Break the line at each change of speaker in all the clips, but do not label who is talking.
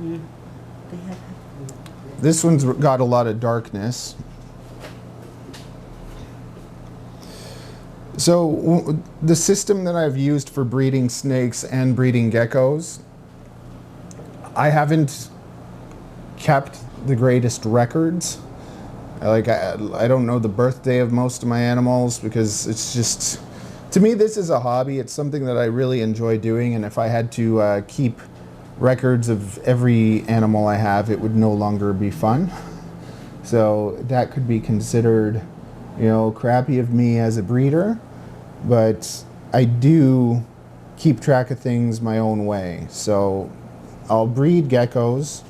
Mm.
This one's got a lot of darkness. So the system that I've used for breeding snakes and breeding geckos, I haven't kept the greatest records. I don't know the birthday of most of my animals because it's just, to me, this is a hobby. It's something that I really enjoy doing, and if I had to keep records of every animal I have, it would no longer be fun. So that could be considered, crappy of me as a breeder, but I do keep track of things my own way. So I'll breed geckos,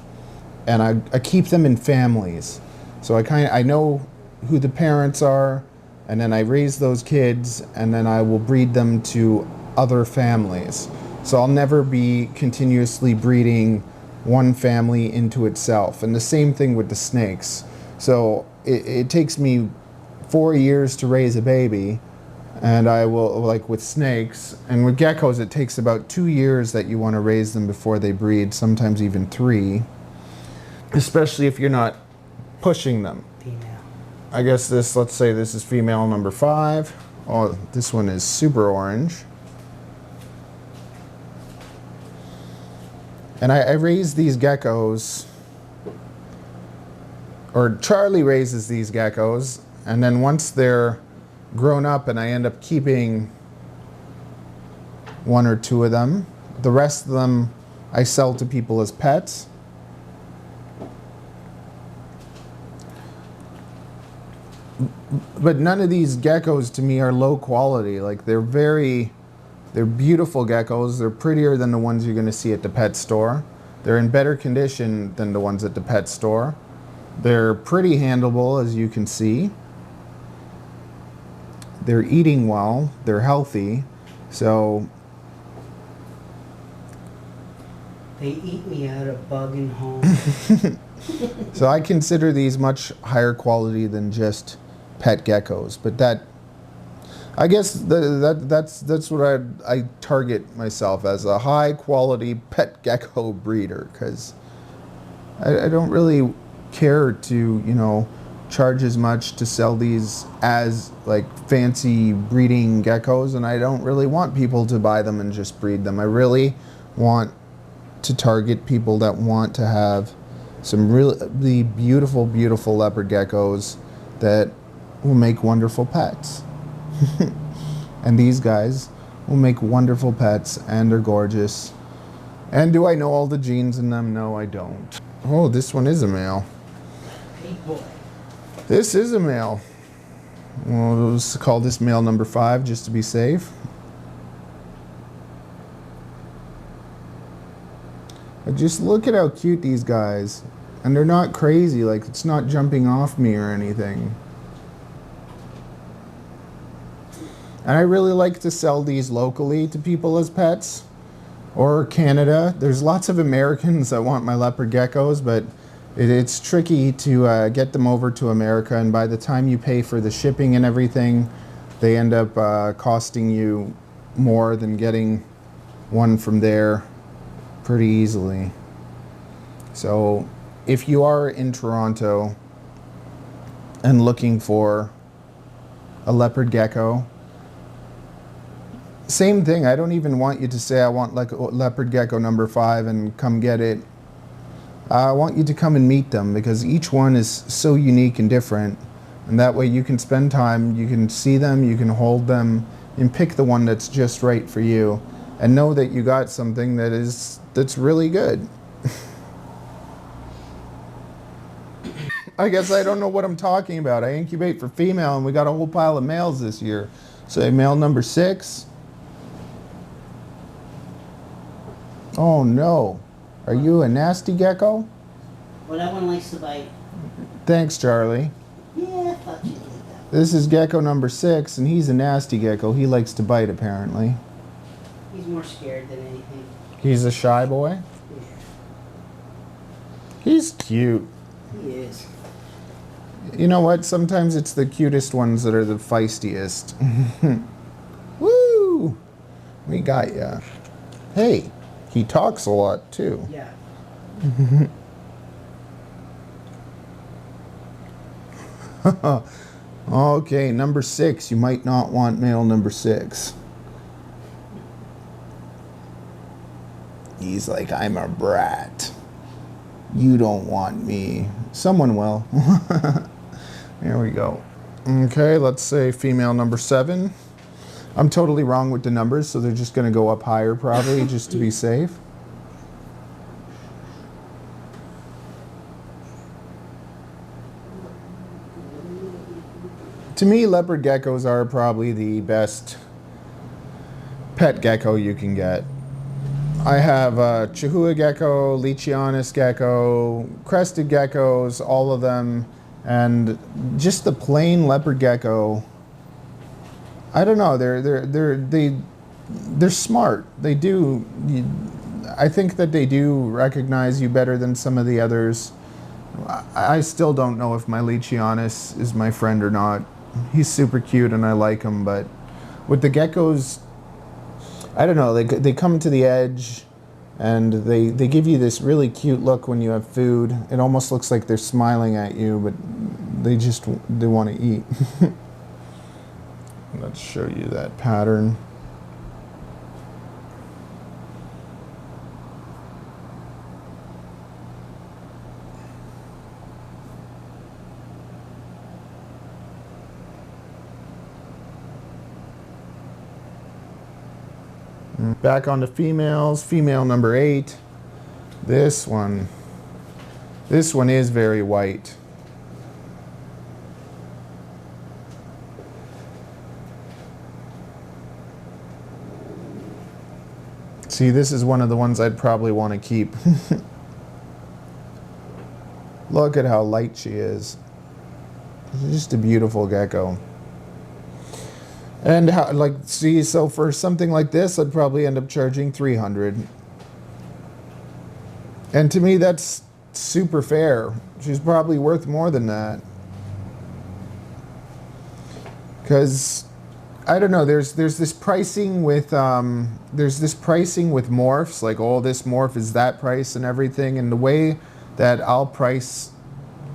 and I keep them in families. So I know who the parents are, and then I raise those kids, and then I will breed them to other families. So I'll never be continuously breeding one family into itself. And the same thing with the snakes. So it takes me 4 years to raise a baby, and I will, like with snakes, and with geckos it takes about 2 years that you want to raise them before they breed, sometimes even 3, especially if you're not pushing them.
Female.
I guess let's say this is female number 5. Oh, this one is super orange. And I raise these geckos, or Charlie raises these geckos, and then once they're grown up and I end up keeping 1 or 2 of them, the rest of them I sell to people as pets. But none of these geckos to me are low quality. Like they're beautiful geckos. They're prettier than the ones you're going to see at the pet store. They're in better condition than the ones at the pet store. They're pretty handleable, as you can see. They're eating well. They're healthy. So
they eat me out of bug and home.
So I consider these much higher quality than just pet geckos, but I guess that's what I target myself as, a high quality pet gecko breeder, because I don't really care to charge as much to sell these as like fancy breeding geckos, and I don't really want people to buy them and just breed them. I really want to target people that want to have some really beautiful leopard geckos that will make wonderful pets. And these guys will make wonderful pets, and they're gorgeous. And do I know all the genes in them? No, I don't. Oh, this one is a male.
Big boy.
This is a male. We'll just call this male number 5 just to be safe. But just look at how cute these guys. And they're not crazy, like it's not jumping off me or anything. And I really like to sell these locally to people as pets, or Canada. There's lots of Americans that want my leopard geckos, but it's tricky to get them over to America, and by the time you pay for the shipping and everything, they end up costing you more than getting one from there pretty easily. So if you are in Toronto and looking for a leopard gecko, same thing. I don't even want you to say I want like a leopard gecko number 5 and come get it. I want you to come and meet them, because each one is so unique and different, and that way you can spend time, you can see them, you can hold them, and pick the one that's just right for you, and know that you got something that's really good. I guess I don't know what I'm talking about. I incubate for female, and we got a whole pile of males this year. So male number 6. Oh no. Are you a nasty gecko?
Well, that one likes to bite.
Thanks, Charlie.
Yeah, I thought you did that.
This is gecko number 6, and he's a nasty gecko. He likes to bite, apparently.
He's more scared than anything.
He's a shy boy?
Yeah.
He's cute.
He is.
You know what? Sometimes it's the cutest ones that are the feistiest. Woo! We got ya. Hey, he talks a lot, too.
Yeah.
Okay, number 6. You might not want male number 6. He's like, I'm a brat. You don't want me. Someone will. There we go. Okay, let's say female number 7. I'm totally wrong with the numbers, so they're just going to go up higher probably just to be safe. To me, leopard geckos are probably the best pet gecko you can get. I have a Chihuahua gecko, Lechianus gecko, crested geckos, all of them, and just the plain leopard gecko. I don't know. They're smart. They do. I think that they do recognize you better than some of the others. I still don't know if my Lechianus is my friend or not. He's super cute and I like him, but with the geckos, I don't know, they come to the edge and they give you this really cute look when you have food. It almost looks like they're smiling at you, but they want to eat. Let's show you that pattern. Back on to females. Female number 8. This one is very white. See, this is one of the ones I'd probably want to keep. Look at how light she is. She's just a beautiful gecko. And how, like, see, so for something like this, I'd probably end up charging $300. And to me, that's super fair. She's probably worth more than that. Because I don't know. There's this pricing with morphs, like, oh, this morph is that price and everything. And the way that I'll price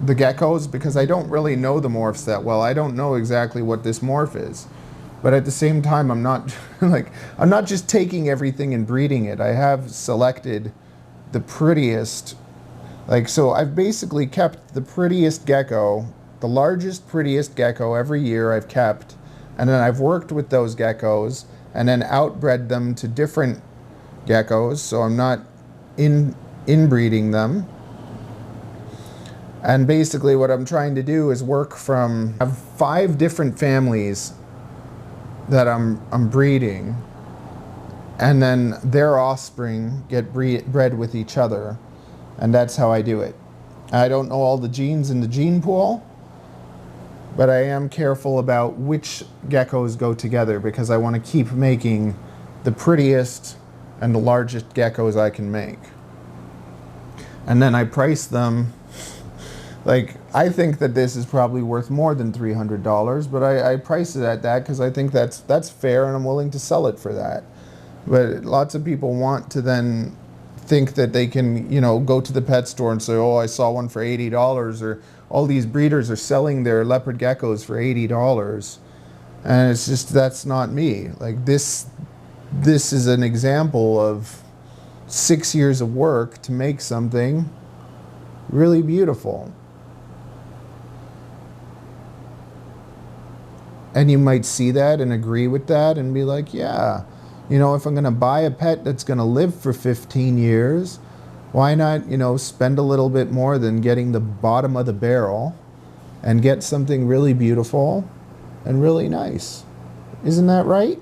the geckos, because I don't really know the morphs that well. I don't know exactly what this morph is. But at the same time, I'm not I'm not just taking everything and breeding it. I have selected the prettiest. So I've basically kept the prettiest gecko, the largest, prettiest gecko every year I've kept. And then I've worked with those geckos and then outbred them to different geckos. So I'm not inbreeding them. And basically what I'm trying to do is have 5 different families that I'm breeding, and then their offspring get bred with each other, and that's how I do it. I don't know all the genes in the gene pool, but I am careful about which geckos go together because I want to keep making the prettiest and the largest geckos I can make. And then I price them. I think that this is probably worth more than $300, but I price it at that because I think that's fair and I'm willing to sell it for that. But lots of people want to then think that they can, go to the pet store and say, oh, I saw one for $80, or all these breeders are selling their leopard geckos for $80. And it's just, that's not me. This is an example of 6 years of work to make something really beautiful. And you might see that and agree with that and be like, yeah, if I'm going to buy a pet that's going to live for 15 years, why not, spend a little bit more than getting the bottom of the barrel and get something really beautiful and really nice. Isn't that right?